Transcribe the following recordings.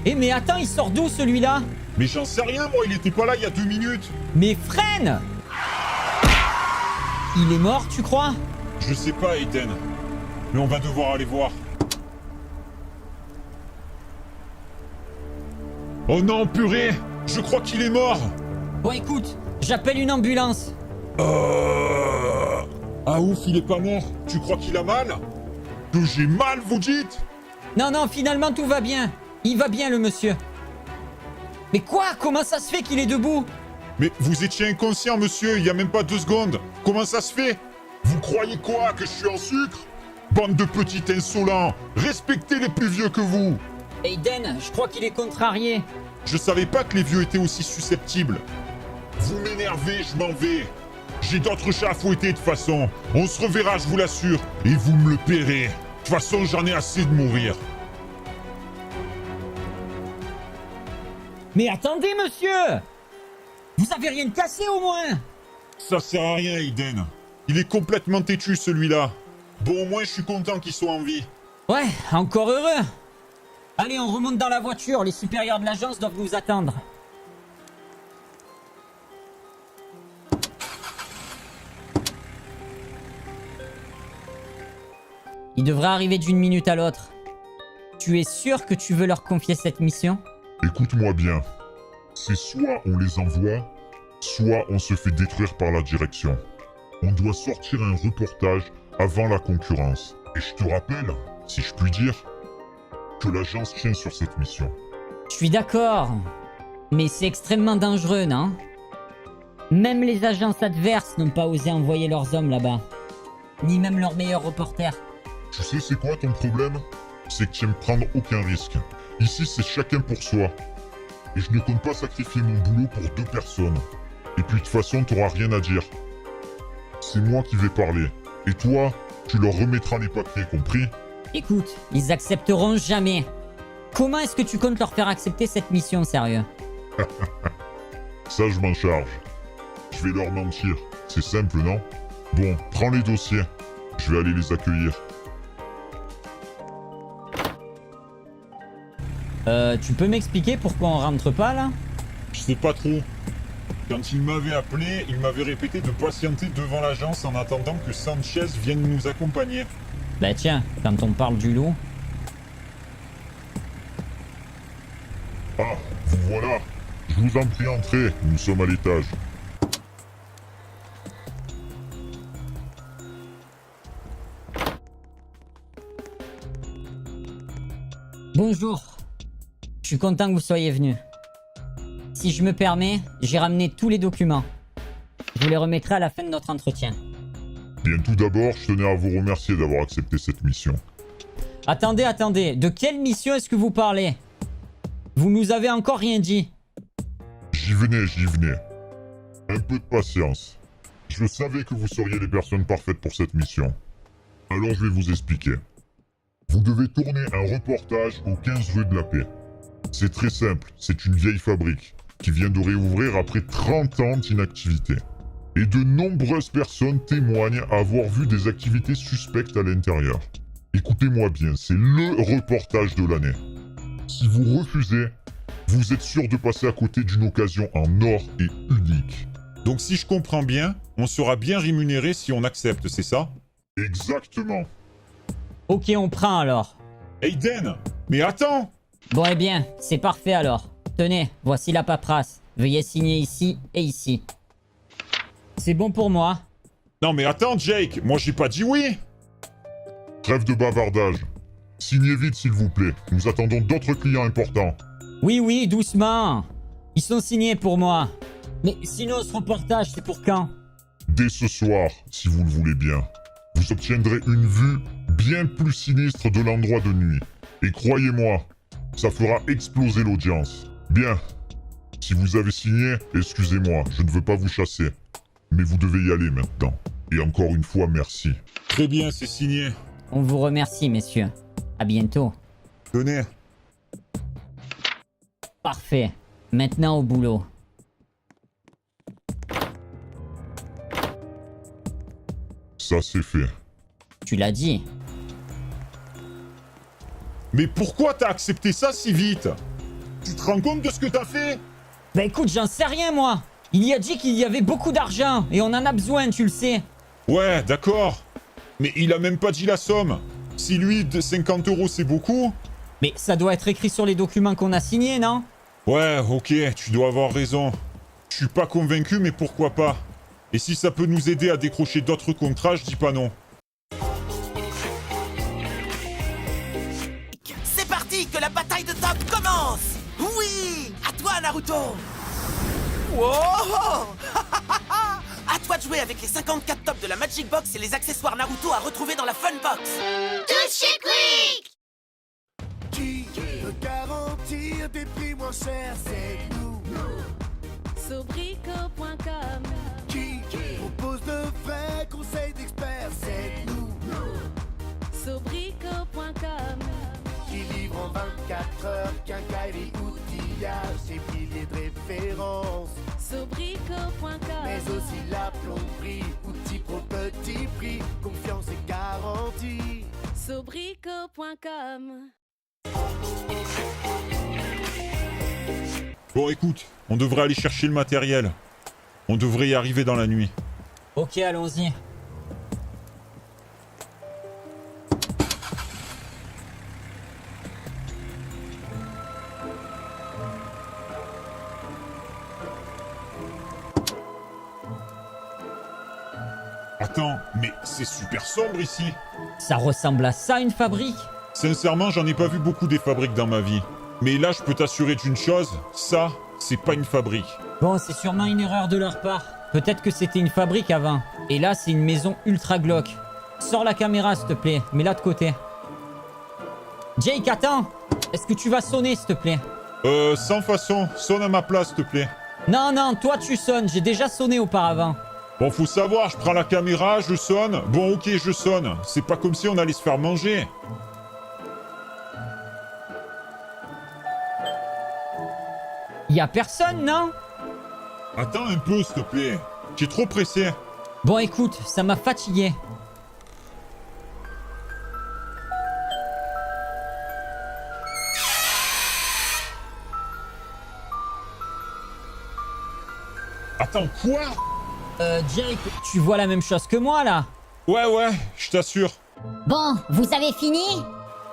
Eh mais attends, il sort d'où celui-là? Mais j'en sais rien, moi, il était pas là il y a 2 minutes. Mais freine! Il est mort, tu crois? Je sais pas, Aiden. Mais on va devoir aller voir. Oh non, purée! Je crois qu'il est mort! Bon écoute, j'appelle une ambulance. Ah ouf, il est pas mort. Tu crois qu'il a mal? Que j'ai mal, vous dites? Non, non, finalement tout va bien. Il va bien le monsieur. Mais quoi? Comment ça se fait qu'il est debout? Mais vous étiez inconscient, monsieur, il y a même pas 2 secondes. Comment ça se fait? Vous croyez quoi? Que je suis en sucre? Bande de petits insolents! Respectez les plus vieux que vous! Aiden, je crois qu'il est contrarié. Je savais pas que les vieux étaient aussi susceptibles. Vous m'énervez, je m'en vais. J'ai d'autres chats à fouetter de toute façon. On se reverra, je vous l'assure. Et vous me le paierez. De toute façon, j'en ai assez de mourir. Mais attendez, monsieur! Vous avez rien cassé au moins? Ça sert à rien, Aiden. Il est complètement têtu, celui-là. Bon, au moins, je suis content qu'il soit en vie. Ouais, encore heureux. Allez, on remonte dans la voiture. Les supérieurs de l'agence doivent nous attendre. Il devrait arriver d'une minute à l'autre. Tu es sûr que tu veux leur confier cette mission? Écoute-moi bien. C'est soit on les envoie, soit on se fait détruire par la direction. On doit sortir un reportage avant la concurrence. Et je te rappelle, si je puis dire, que l'agence tient sur cette mission. Je suis d'accord. Mais c'est extrêmement dangereux, non? Même les agences adverses n'ont pas osé envoyer leurs hommes là-bas. Ni même leurs meilleurs reporters. Tu sais c'est quoi ton problème? C'est que tu aimes prendre aucun risque. Ici c'est chacun pour soi. Et je ne compte pas sacrifier mon boulot pour 2 personnes. Et puis de toute façon t'auras rien à dire. C'est moi qui vais parler. Et toi, tu leur remettras les papiers, compris? Écoute, ils accepteront jamais. Comment est-ce que tu comptes leur faire accepter cette mission, sérieux? Ça je m'en charge. Je vais leur mentir. C'est simple, non? Bon, prends les dossiers. Je vais aller les accueillir. Tu peux m'expliquer pourquoi on rentre pas, là? Je sais pas trop. Quand il m'avait appelé, il m'avait répété de patienter devant l'agence en attendant que Sanchez vienne nous accompagner. Bah tiens, quand on parle du loup... Ah, vous voilà. Je vous en prie, entrez. Nous sommes à l'étage. Bonjour. Je suis content que vous soyez venu. Si je me permets, j'ai ramené tous les documents. Je vous les remettrai à la fin de notre entretien. Bien, tout d'abord, je tenais à vous remercier d'avoir accepté cette mission. Attendez, attendez. De quelle mission est-ce que vous parlez? Vous nous avez encore rien dit. J'y venais, j'y venais. Un peu de patience. Je savais que vous seriez les personnes parfaites pour cette mission. Alors je vais vous expliquer. Vous devez tourner un reportage au 15 rue de la Paix. C'est très simple, c'est une vieille fabrique qui vient de réouvrir après 30 ans d'inactivité. Et de nombreuses personnes témoignent avoir vu des activités suspectes à l'intérieur. Écoutez-moi bien, c'est le reportage de l'année. Si vous refusez, vous êtes sûr de passer à côté d'une occasion en or et unique. Donc si je comprends bien, on sera bien rémunéré si on accepte, c'est ça? Exactement. Ok, on prend alors. Aiden! Mais attends! Bon, eh bien, c'est parfait alors. Tenez, voici la paperasse. Veuillez signer ici et ici. C'est bon pour moi. Non mais attends, Jake! Moi j'ai pas dit oui! Trêve de bavardage. Signez vite s'il vous plaît. Nous attendons d'autres clients importants. Oui, oui, doucement. Ils sont signés pour moi. Mais sinon, ce reportage, c'est pour quand? Dès ce soir, si vous le voulez bien. Vous obtiendrez une vue bien plus sinistre de l'endroit de nuit. Et croyez-moi, ça fera exploser l'audience. Bien. Si vous avez signé, excusez-moi, je ne veux pas vous chasser. Mais vous devez y aller maintenant. Et encore une fois, merci. Très bien, c'est signé. On vous remercie, messieurs. À bientôt. Tenez. Parfait. Maintenant au boulot. Ça c'est fait. Tu l'as dit. Mais pourquoi t'as accepté ça si vite? Tu te rends compte de ce que t'as fait? Bah écoute, j'en sais rien moi. Il y a dit qu'il y avait beaucoup d'argent et on en a besoin, tu le sais. Ouais, d'accord. Mais il a même pas dit la somme. Si lui, de 50 € c'est beaucoup... Mais ça doit être écrit sur les documents qu'on a signés, non? Ouais, ok, tu dois avoir raison. Je suis pas convaincu, mais pourquoi pas? Et si ça peut nous aider à décrocher d'autres contrats, je dis pas non. C'est parti, que la bataille de top commence. Oui, à toi Naruto. Wow. À toi de jouer avec les 54 tops de la Magic Box et les accessoires Naruto à retrouver dans la Fun Box. Tout chez Quick. Qui peut garantir des prix moins chers? C'est nous. Sobrico.com. Qui propose de vrais conseils d'experts? C'est nous. Sobrico.com. Qui livre en 24 heures quincaillerie, outillage et milliers de références. Sobrico.com. Mais aussi la plomberie, outils pro petit prix, confiance et garantie. Sobrico.com. Bon, écoute, on devrait aller chercher le matériel. On devrait y arriver dans la nuit. Ok, allons-y. Attends, mais c'est super sombre ici. Ça ressemble à ça, une fabrique? Sincèrement, j'en ai pas vu beaucoup des fabriques dans ma vie. Mais là, je peux t'assurer d'une chose, ça, c'est pas une fabrique. Bon, c'est sûrement une erreur de leur part. Peut-être que c'était une fabrique avant. Et là, c'est une maison ultra glauque. Sors la caméra, s'il te plaît. Mets-la de côté. Jake, attends. Est-ce que tu vas sonner, s'il te plaît? Sans façon, sonne à ma place, s'il te plaît. Non, non, toi, tu sonnes. J'ai déjà sonné auparavant. Bon, faut savoir, je prends la caméra, je sonne. Bon, ok, je sonne. C'est pas comme si on allait se faire manger. Y a personne, non? Attends un peu, s'il te plaît. J'ai trop pressé. Bon, écoute, ça m'a fatigué. Attends, quoi? Jake, tu vois la même chose que moi, là? Ouais, je t'assure. Bon, vous avez fini?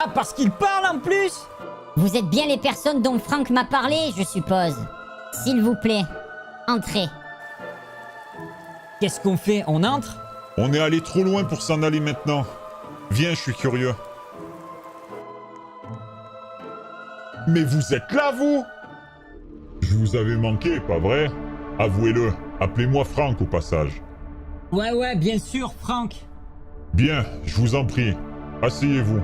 Ah, parce qu'il parle en plus? Vous êtes bien les personnes dont Franck m'a parlé, je suppose. S'il vous plaît, entrez. Qu'est-ce qu'on fait? On entre? On est allé trop loin pour s'en aller maintenant. Viens, je suis curieux. Mais vous êtes là, vous? Je vous avais manqué, pas vrai? Avouez-le. Appelez-moi Franck au passage. Ouais, bien sûr, Franck. Bien, je vous en prie. Asseyez-vous.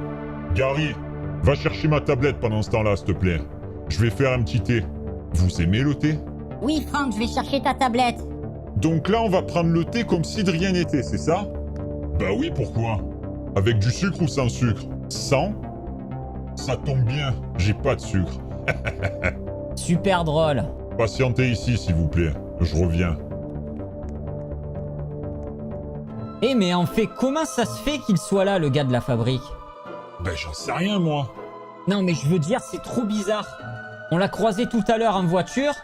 Gary, va chercher ma tablette pendant ce temps-là, s'il te plaît. Je vais faire un petit thé. Vous aimez le thé? Oui, Franck, je vais chercher ta tablette. Donc là, on va prendre le thé comme si de rien n'était, c'est ça? Bah oui, pourquoi? Avec du sucre ou sans sucre? Sans? Ça tombe bien, j'ai pas de sucre. Super drôle. Patientez ici, s'il vous plaît. Je reviens. Eh, mais en fait, comment ça se fait qu'il soit là, le gars de la fabrique? Ben j'en sais rien, moi. Non, mais je veux dire, c'est trop bizarre. On l'a croisé tout à l'heure en voiture.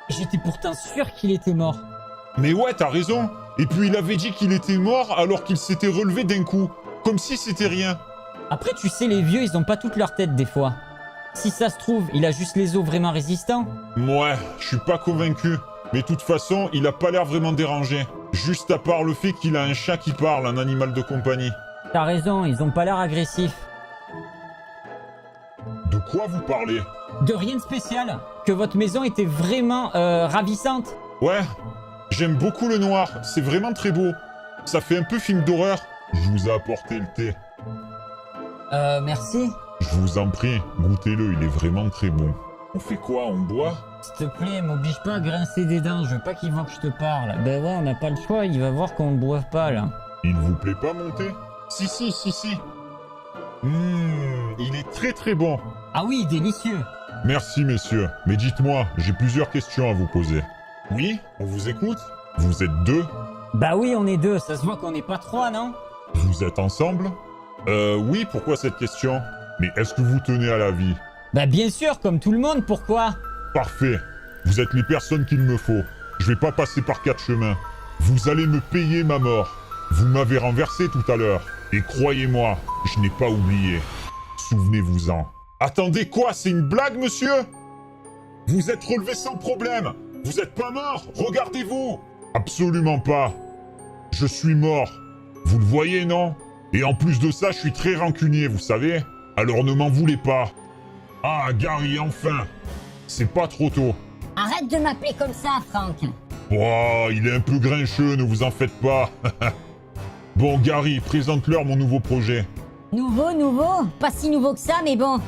J'étais pourtant sûr qu'il était mort. Mais ouais, t'as raison. Et puis il avait dit qu'il était mort alors qu'il s'était relevé d'un coup. Comme si c'était rien. Après, tu sais, les vieux, ils ont pas toute leur tête des fois. Si ça se trouve, il a juste les os vraiment résistants. Ouais, je suis pas convaincu. Mais de toute façon, il a pas l'air vraiment dérangé. Juste à part le fait qu'il a un chat qui parle, un animal de compagnie. T'as raison, ils ont pas l'air agressifs. De quoi vous parlez? De rien de spécial. Que votre maison était vraiment ravissante. Ouais, j'aime beaucoup le noir. C'est vraiment très beau. Ça fait un peu film d'horreur. Je vous ai apporté le thé. Merci. Je vous en prie, goûtez-le, il est vraiment très bon. On fait quoi? On boit? S'il te plaît, m'oblige pas à grincer des dents, je veux pas qu'il voit que je te parle. Ben ouais, on n'a pas le choix, il va voir qu'on ne boive pas là. Il vous plaît pas mon thé? Si. Il est très très bon. Ah oui, délicieux. Merci messieurs, mais dites-moi, j'ai plusieurs questions à vous poser. Oui, on vous écoute? Vous êtes deux? Bah oui, on est deux, ça se voit qu'on n'est pas trois, non? Vous êtes ensemble? Oui, pourquoi cette question? Mais est-ce que vous tenez à la vie? Bah bien sûr, comme tout le monde, pourquoi? Parfait. Vous êtes les personnes qu'il me faut. Je vais pas passer par 4 chemins. Vous allez me payer ma mort. Vous m'avez renversé tout à l'heure. Et croyez-moi, je n'ai pas oublié. Souvenez-vous-en. Attendez quoi? C'est une blague, monsieur? Vous êtes relevé sans problème. Vous êtes pas mort. Regardez-vous. Absolument pas. Je suis mort. Vous le voyez, non? Et en plus de ça, je suis très rancunier, vous savez? Alors ne m'en voulez pas. Ah, Gary, enfin. C'est pas trop tôt. Arrête de m'appeler comme ça, Franck. Oh, il est un peu grincheux, ne vous en faites pas. Bon, Gary, présente-leur mon nouveau projet. Nouveau? Pas si nouveau que ça, mais bon.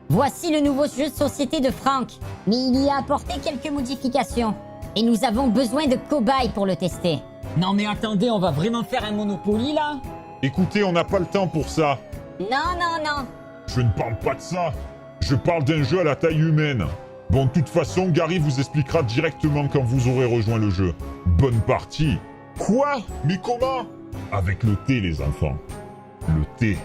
Voici le nouveau jeu de société de Franck. Mais il y a apporté quelques modifications. Et nous avons besoin de cobayes pour le tester. Non mais attendez, on va vraiment faire un Monopoly là? Écoutez, on n'a pas le temps pour ça. Non. Je ne parle pas de ça. Je parle d'un jeu à la taille humaine. Bon, de toute façon, Gary vous expliquera directement quand vous aurez rejoint le jeu. Bonne partie. Quoi? Mais comment? Avec le thé, les enfants. Le thé.